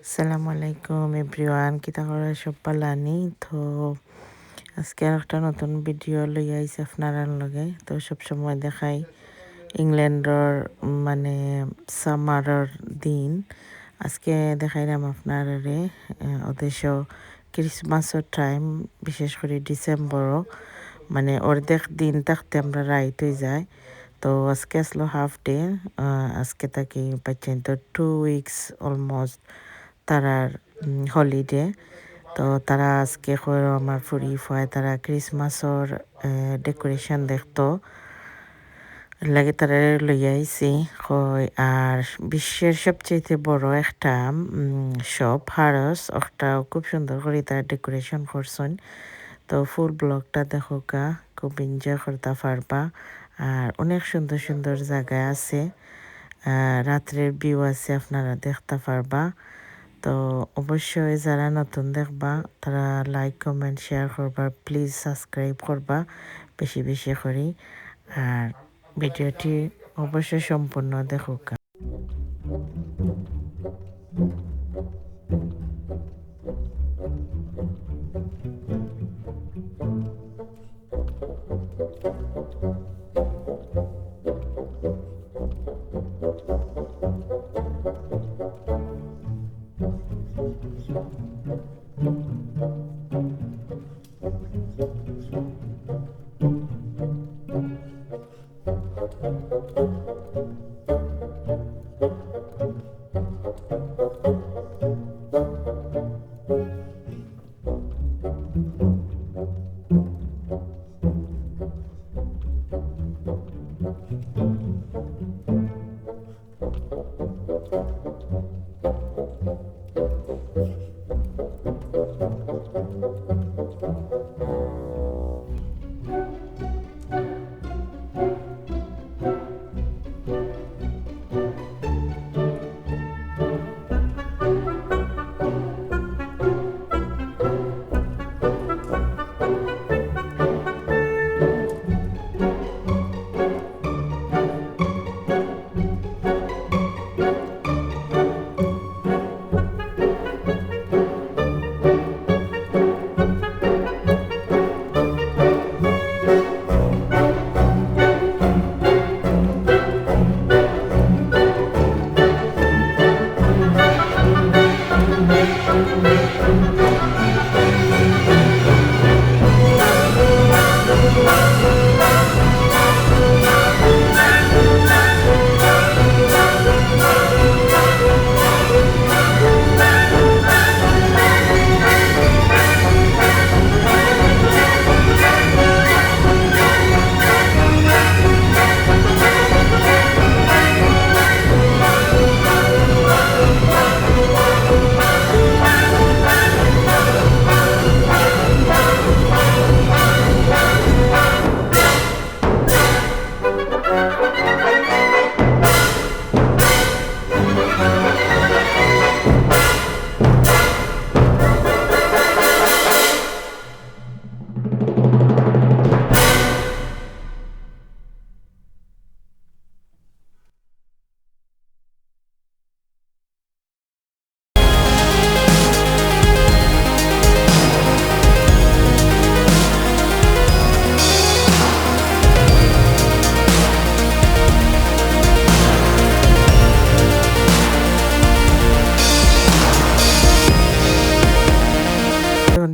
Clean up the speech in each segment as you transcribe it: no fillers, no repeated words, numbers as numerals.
আসসালামু আলাইকুম এভরিওয়ান কিতা করে সব পালানি তো আজকে আর একটা নতুন ভিডিও লই আইছি আপনারা লগে তো সব সময় দেখাই ইংল্যান্ডর মানে সামারের দিন আজকে দেখাইলাম আপনারে অদেশ ক্রিসমাসের টাইম বিশেষ করে ডিসেম্বরও মানে অর্ধেক দিন থাকতে আমরা রাইট হয়ে যায় তো আজকে আসলো হাফ ডে আজকে তাকে পাচ্ছেন তো 2 উইকস অলমোস্ট তারার হলিডে তো তারা আজকে কইরো আমার ফুরি ফুয়ায় তারা ক্রিসমাসর ডেকোরেশন দেখতো লাগে তারা লইয়া আইছি কই আর বিশ্বের সবচেয়ে বড় একটা শপ হারস ওটা খুব সুন্দর করে তারা ডেকোরেশন করছেন তো ফুল ব্লকটা দেখো গা খুব এনজয় করতে পারবা আর অনেক সুন্দর সুন্দর জায়গা আছে রাত্রের ভিউ আছে আপনারা দেখতে পারবা তো অবশ্যই যারা নতুন দেখবা তারা লাইক কমেন্ট শেয়ার করবা প্লিজ সাবস্ক্রাইব করবা বেশি বেশি করি আর ভিডিওটি অবশ্যই সম্পূর্ণ দেখুক।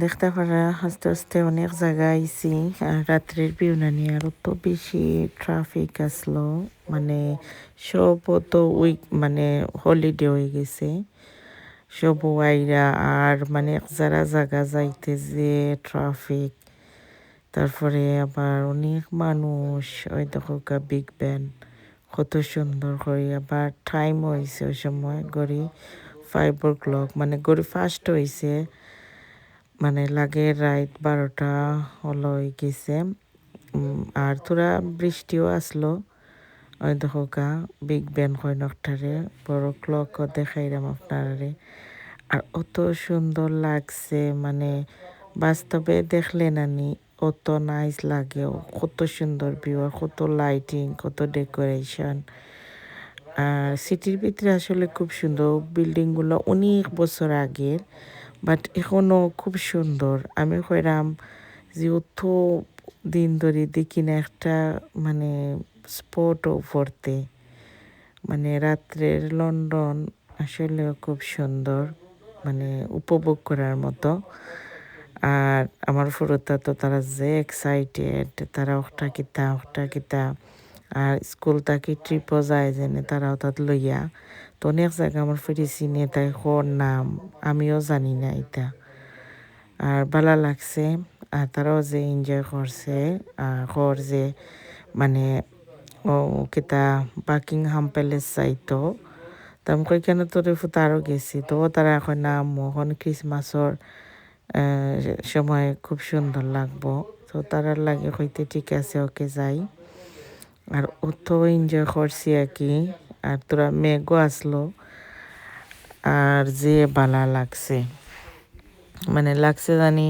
দেখতে পারা আস্তে আস্তে অনেক জায়গা আইছি আর রাত্রের ভিউ না নিয়ে আরো তো বেশি ট্রাফিক আসলো মানে সব তো উইক মানে হলিডে হয়ে গেছে সব আইরা আর মানে যারা জায়গা যাইতে যে ট্রাফিক তারপরে আবার অনেক মানুষ ওই দেখো বিগ ব্যান কত সুন্দর করে আবার টাইম হয়েছে ওই সময় গড়ি 5 o'clock মানে গড়ি ফার্স্ট হয়েছে মানে লাগে রাত 12টা হলো গেছে আর তোরা বৃষ্টিও আসলো ওই দেখো বিগ ব্যান কয়নকটারে বড় ক্লকও দেখাইলাম আপনারে আর অত সুন্দর লাগছে মানে বাস্তবে দেখলে নানি অত নাইস লাগে কত সুন্দর ভিউ আর কত লাইটিং কত ডেকোরেশন আর সিটির ভিতরে আসলে খুব সুন্দর বিল্ডিংগুলো অনেক বছর আগের বাট এখনও খুব সুন্দর আমি কইরাম যে অত দিন ধরে দেখি না একটা মানে স্পটও পড়তে মানে রাত্রের লন্ডন আসলে খুব সুন্দর মানে উপভোগ করার মতো আর আমার ফুরতা তো তারা যে এক্সাইটেড তারা ওটা কিতা আর স্কুল থাকি ট্রিপও যায় যেনে তারাও তাত লইয়া তো অনেক জায়গা আমার ফিরে চিনে তাই হর নাম আমিও জানি না এটা আর ভালো লাগছে আর তারাও যে এনজয় করছে আর হর যে মানে ও কিতা বাকিংহাম প্যালেস যাইতো তো আমি কই কেন তোর ফুতারও গেছি তো তারা এখন নাম এখন ক্রিসমাসর সময় খুব সুন্দর লাগবো তো তারার লাগে হইতে ঠিক আছে ওকে যাই আর অত এনজয় করছি আর কি আর তোরা মেঘও আসলো আর যে বালা লাগছে মানে লাগছে জানি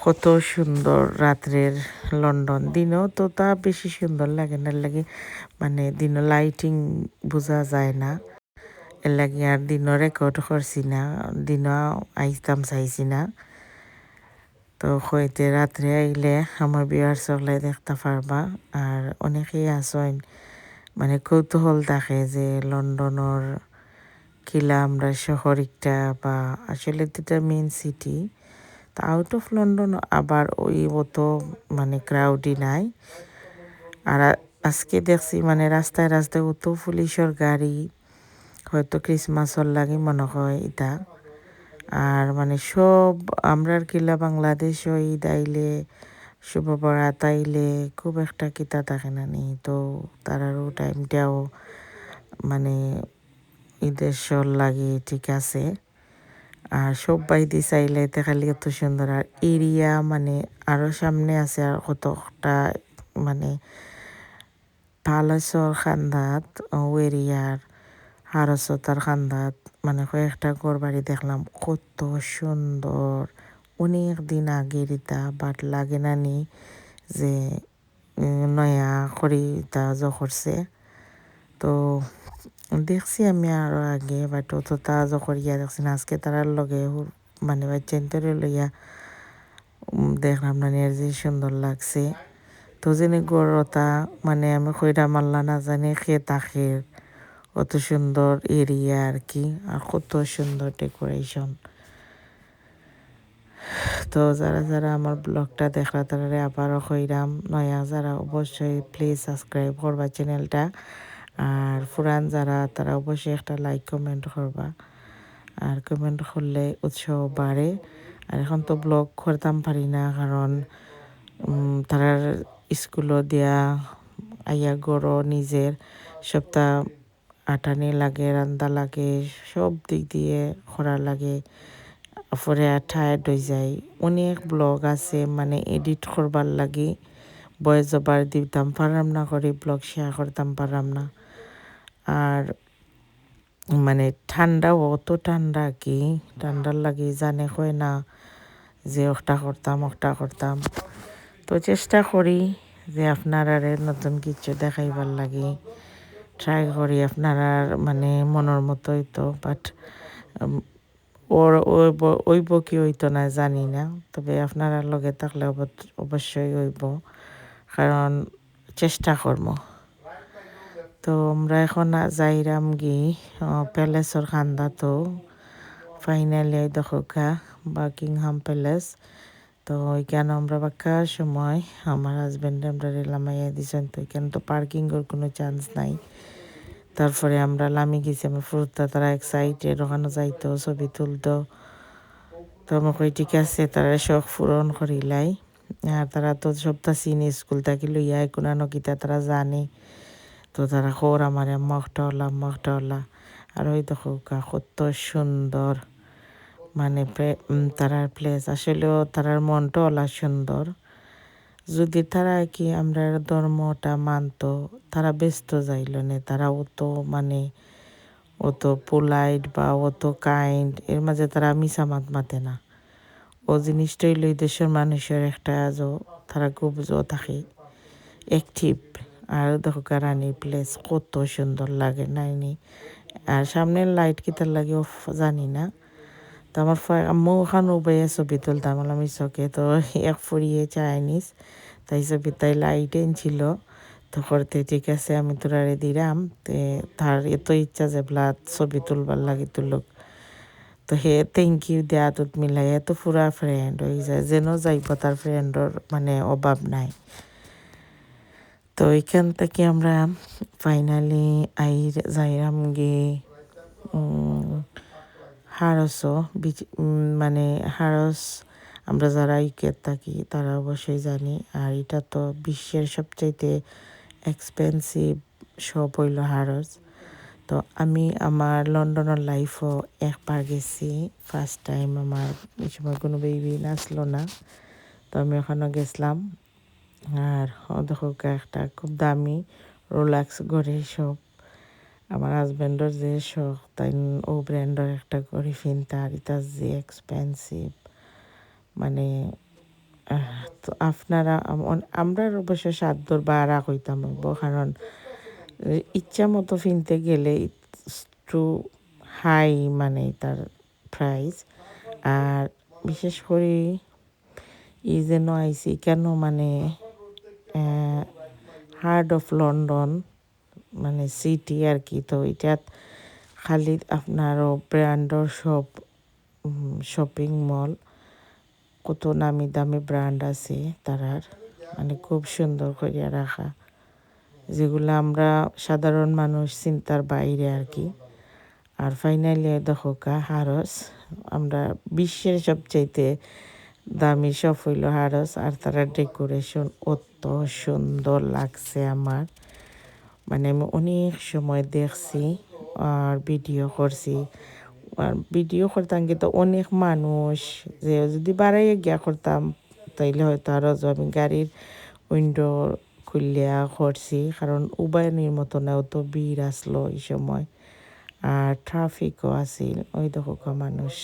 কত সুন্দর রাত্রের লন্ডন দিনও তো তা বেশি সুন্দর লাগে না লাগে মানে দিনও লাইটিং বোঝা যায় না এর লাগে আর দিনও রেকর্ড করছি না দিনও আইতাম চাইছি না তো হইতে রাত্রে আইলে আমার বিয়ার চলে দেখতে পারবা আর অনেকেই আসেন মানে কৌতূহল থাকে যে লন্ডনের কিলা আমরা শহর একটা বা আসলে এটা মেন সিটি তা আউট অফ লন্ডন আবার ওই মতো মানে ক্রাউডই নাই আর আজকে দেখছি মানে রাস্তায় রাস্তায় অত পুলিশের গাড়ি হয়তো ক্রিসমাসের লাগে মনে হয় এটা আর মানে সব আমরার কিলা বাংলাদেশ ঈদ আইলে শুভ বরাত আইলে খুব একটা কিতা থাকে না নি তো তারারও টাইমটাও মানে ঈদের শোর লাগে ঠিক আছে আর সবাই দি চাইলে এতে খালি এত সুন্দর আর এরিয়া মানে আরো সামনে আছে আর কতটা মানে পালাসর খান্দাত ও এরিয়ার হারসতার খান্দাত মানে কয়েকটা ঘর বাড়ি দেখলাম কত সুন্দর অনেক দিন আগের ইতা বাট লাগে না নি যে নয়া করি ইতা করছে তো দেখছি আমি আরো আগে বাট অত তাজ করিয়া দেখছি না আজকে তারার লগে মানে বাচ্চান্তরে লইয়া দেখলাম না নিয়ে যে সুন্দর লাগছে তো যিনি গড়তা মানে আমি কইরা মাল্লা না জানি খে তাকে কত সুন্দর এরিয়া আর কি আর কত সুন্দর ডেকোরেশন তো যারা যারা আমার ব্লগটা দেখলা তারা আবারও কইরাম নয়া যারা অবশ্যই প্লিজ সাবস্ক্রাইব করবা চ্যানেলটা আর পুরান যারা তারা অবশ্যই একটা লাইক কমেন্ট করবা আর কমেন্ট করলে উৎসাহ বাড়ে আর এখন তো ব্লগ করতাম পারি না কারণ তারার স্কুলও দিয়া আইয়া গড় নিজের সপ্তাহ আটানি লাগে রান্দা লাগে সব দিক দিয়ে করা লাগে পরে টায়ার্ড হয়ে যায় অনেক ব্লগ আছে মানে এডিট করবার লাগে ভয়েস ওভার দিতাম পারলাম না করে ব্লগ শেয়ার করতাম পারলাম না আর মানে ঠান্ডাও অত ঠান্ডা কি ঠান্ডার লাগে জানে কয় না যে ওটা করতাম তো চেষ্টা করি যে আপনারা নতুন কিছু দেখাইবার লাগে ট্রাই করি আপনারা মানে মনের মতোই তো বাট ওইব কি হইতো না জানি না তবে আপনারা লগে থাকলে অবশ্যই হইব কারণ চেষ্টা করবো তো আমরা এখন যাইরাম গি প্যালেসর খান্দা তো ফাইনালি দেখা বাকিংহাম প্যালেস তো ওইখানে আমরা বাক্কা সময় আমার হাজব্যান্ডে আমরা লামাইয়া দিয়েছেন তো এখানে তো পার্কিংয়ের কোনো চান্স নাই তারপরে আমরা লামি গেছি আমার ফুরতা তারা এক্সাইটেড ওখানে যাইতো ছবি তুলতো তো আমাকে ঠিক আছে তারা শখ পূরণ করিলাই আর তারা তো সবটা চিনি স্কুল থাকি লইয়া কোনো নকিতা তারা জানে তো তারা খোর আমার মখটাওলা আর ওই দেখো কত সুন্দর মানে তারার প্লেস আসলেও তারার মনটা ওলা সুন্দর যদি তারা কি আমরা ধর্মটা মানতো তারা ব্যস্ত যাইল না তারা অত মানে অত পোলাইট বা অত কাইন্ড এর মাঝে তারা মিশামাত মাতে না ও জিনিসটাই লই দেশের মানুষের একটা তারা খুব থাকে অ্যাক্টিভ আর দেখো রানীর প্লেস কত সুন্দর লাগে নাইনি। আর সামনের লাইট কিতার লাগে অফ জানি না। তো আমার আম্মু ওখানে উবাইয়া ছবি তুলতাম আমি চকে। তো এক ফুরিয়ে চাইনিজ তাই ছবি তাই লাইট এনেছিল। তো করতে ঠিক আছে আমি তোরারে দিলাম। তার এত ইচ্ছা যে ব্লাড ছবি তুলবার লাগে তুলুক। তো হে থ্যাংক ইউ দেয়া তুত মিলাই এত পুরা ফ্রেন্ড হয়ে যায় যেন যাইব তার ফ্রেন্ডর মানে অভাব নাই। তো এখান থেকে আমরা ফাইনালি যাইরাম গিয়ে হারসও মানে হারস আমরা যারা ইউকের থাকি তারা অবশ্যই জানি। আর এটা তো বিশ্বের সবচাইতে এক্সপেন্সিভ শপ হইল হারস। তো আমি আমার লন্ডনের লাইফও একবার গেছি, ফার্স্ট টাইম। আমার এই সময় কোনো বেবি আসলো না, তো আমি ওখানে গেছিলাম। আর দেখো একটা খুব দামি রোলাক্স ঘড়ি শপ। আমার হাজব্যান্ডর যে শখ তাই ও ব্র্যান্ডের একটা ঘড়ি ফিনতার, এটা যে এক্সপেন্সিভ মানে। তো আপনারা আমরা অবশ্য সাধ্যর বাড়া কইতাম কারণ ইচ্ছা মতো ফিনতে গেলে টু হাই মানে তার প্রাইস। আর বিশেষ করে ই যেন আইসি কেন মানে হার্ট অফ লন্ডন মানে সিটি আর কি। তো এটাত খালি আপনারও ব্র্যান্ডর সব শপিং মল, কত নামি দামি ব্র্যান্ড আছে তারার, মানে খুব সুন্দর করিয়া রাখা, যেগুলো আমরা সাধারণ মানুষ চিন্তার বাইরে আর কি। আর ফাইনালি দেখো হারস, আমরা বিশ্বের সবচাইতে দামি শপ হইল হারস। আর তারা ডেকোরেশন অত সুন্দর লাগছে আমার, মানে আমি অনেক সময় দেখছি আর ভিডিও করছি। আর ভিডিও করতাম কিন্তু অনেক মানুষ, যে যদি বাড়াইয়া গিয়া করতাম তাইলে হয়তো আরও আমি গাড়ির উইন্ডো খুলিয়া করছি, কারণ উবায়নির মতো না অত ভিড় আসলো এই সময়। আর ট্রাফিকও আছিল, ওই দেখো মানুষ।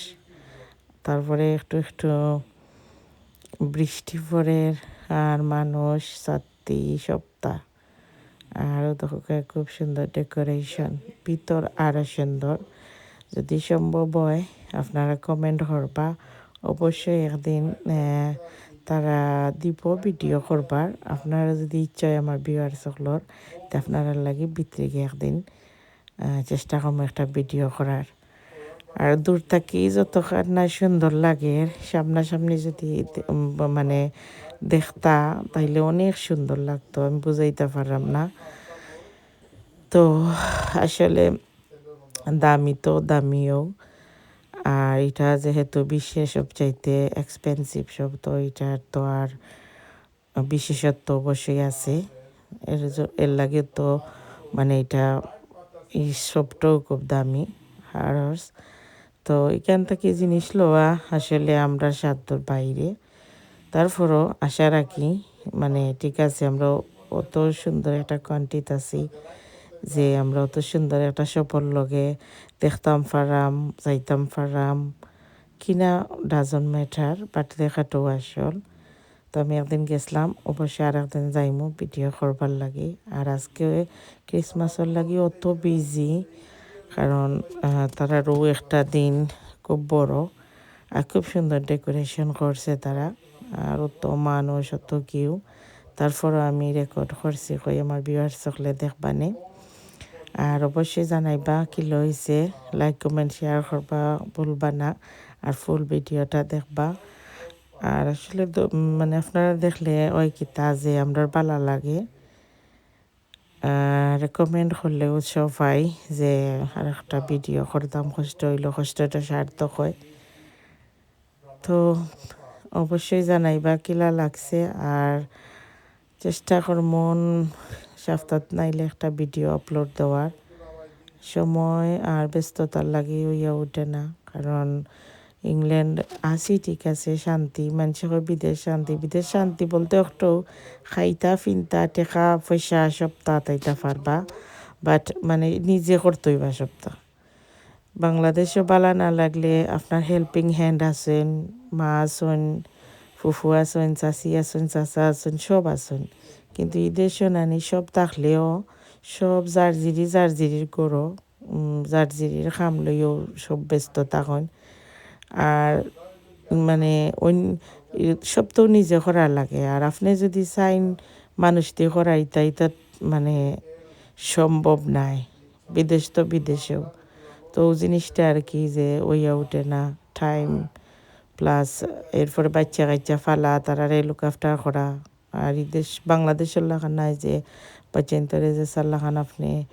তারপরে একটু একটু বৃষ্টি পড়ে আর মানুষ ছাত্রী সপ্তাহ। আরও দেখো খুব সুন্দর ডেকোরেশন, ভিতর আরও সুন্দর। যদি সম্ভব হয় আপনারা কমেন্ট করবা, অবশ্যই একদিন তারা দিব ভিডিও করবার। আপনারা যদি ইচ্ছা হয় আমার ভিউয়ার সকলর, তো আপনারা লাগে ভিতরে গিয়ে একদিন চেষ্টা করবো একটা ভিডিও করার। আর দূর থাকি যত না সুন্দর লাগে, সামনাসামনি যদি মানে দেখতা তাইলে অনেক সুন্দর লাগতো, আমি বুঝাইতে পারলাম না। তো আসলে দামি তো দামিও, আর এটা যেহেতু বিশ্বের সবচাইতে এক্সপেন্সিভ সব, তো এটার তো আর বিশেষত্ব অবশ্যই আছে। এর লাগে তো মানে এটা এই সবটাও খুব দামি হারস। তো এখান থেকে জিনিস লওয়া আসলে আমরা সাধ্যর বাইরে। তারপরও আশা রাখি মানে ঠিক আছে, আমরা অত সুন্দর একটা কন্টিত আছি যে আমরা অত সুন্দর একটা সফল লগে দেখতাম পারাম, যাইতাম পারাম কিনা ডাজন ম্যাটার, বাট দেখাটাও আসল। তো আমি একদিন গেছিলাম, অবশ্যই আর একদিন যাইমু ভিডিও করবার লাগে। আর আজকে ক্রিসমাসের লাগে অত বিজি, কারণ তারারও একটা দিন খুব বড়। আর খুব সুন্দর ডেকোরেশন করছে তারা, আর অত মানুষ অত কেউ। তারপরও আমি রেকর্ড করছি, কই আমার ভিউয়ার্স সকলে দেখবানে। আর অবশ্যই জানাইবা কি লইছে, লাইক কমেন্ট শেয়ার করবা ভুলবা না। আর ফুল ভিডিওটা দেখবা। আর আসলে মানে আপনারা দেখলে ওই কিতা যে আমরা ভালো লাগে, রেকমেন্ড করলে উৎসাহ পাই যে আর একটা ভিডিও করতাম, কষ্ট হইলো কষ্টটা সার্থক হয়। তো অবশ্যই জানাইবা কিলা লাগছে। আর চেষ্টা কর মন সপ্তাহ নাইলে একটা ভিডিও আপলোড দেওয়ার, সময় আর ব্যস্ততার লাগে হইয়া ওঠে না। কারণ ইংল্যান্ড আসি ঠিক আছে শান্তি, মানুষের বিদেশ শান্তি, বিদেশ শান্তি বলতে একটু খাইতা ফিনতা টেকা পয়সা সব তাইতা পারবা, বাট মানে নিজে করতে হইবা সপ্তাহ। বাংলাদেশও বালা না লাগলে আপনার হেল্পিং হ্যান্ড আছেন, মা আছেন, ফুফু আছেন, চাচি আছেন, চাচা আছেন, সব আছেন, কিন্তু দেশও নানি সব থাকলেও সব জার্জিরির গরো জার্জিরির খাম লইও সব ব্যস্ত তখন আর মানে সব তো নিজে করার লাগে আর আপনি যদি চাইন মানুষ দিয়ে করাই তাই তো মানে সম্ভব নাই বিদেশ তো বিদেশেও তো ওই জিনিসটা আর কি যে ওইয়া উঠে না টাইম প্লাস এরপরে বাচ্চা কাচ্চা ফালা তারা লুক আফটার করা আর এই দেশ বাংলাদেশের লাগান নাই যে বাচ্চান্তরে যে সাল্লাখান আপনি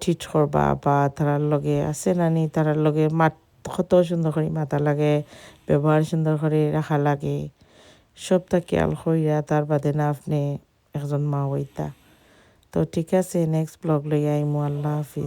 ট্রিট করবা বা তারার লগে আছে নানি তারার লগে মাত কত সুন্দর করে মাথা লাগে ব্যবহার সুন্দর করে রাখা লাগে সবটা খেয়াল করিয়া তার বাদে না আপনি একজন মা হইতা তো ঠিক আছে নেক্সট ব্লগ লইয়া আইমু আল্লাহ হাফিজ।